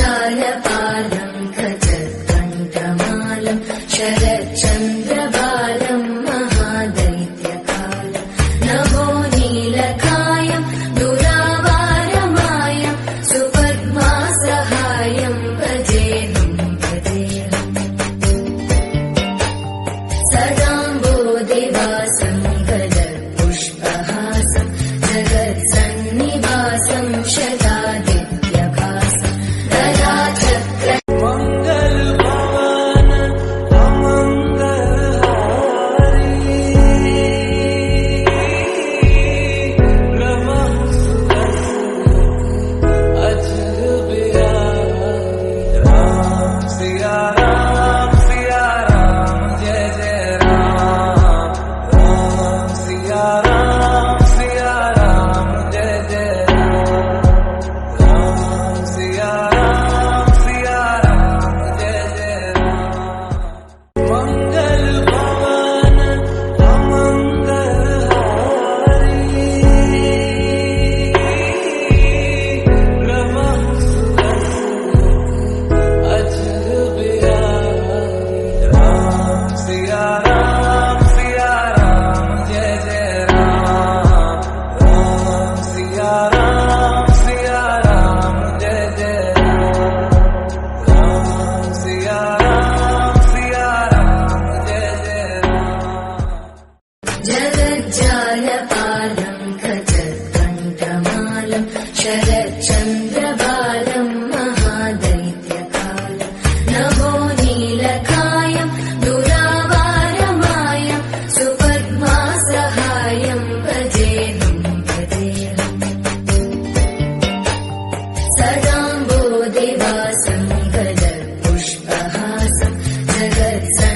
जगज्जालपालं खचत्कण्ठमालं शरच्चन्द्रबालं महादैत्यकालं नभो नीलकायं दुरावारमायं सुपद्मासहायं भजेऽहं भजेऽहम् सदाम्बोधिवासं गजपुष्पहासं जगत्सन्निवासं शतादित्यभासं ददाचक्र जगज्जालपालं खचत्कण्ठमालं शरच्चन्द्रबालं महादैत्यकालं नभो नीलकायं दुरावारमायं सुपद्मासहायं भजेऽहं भजेऽहम् सदा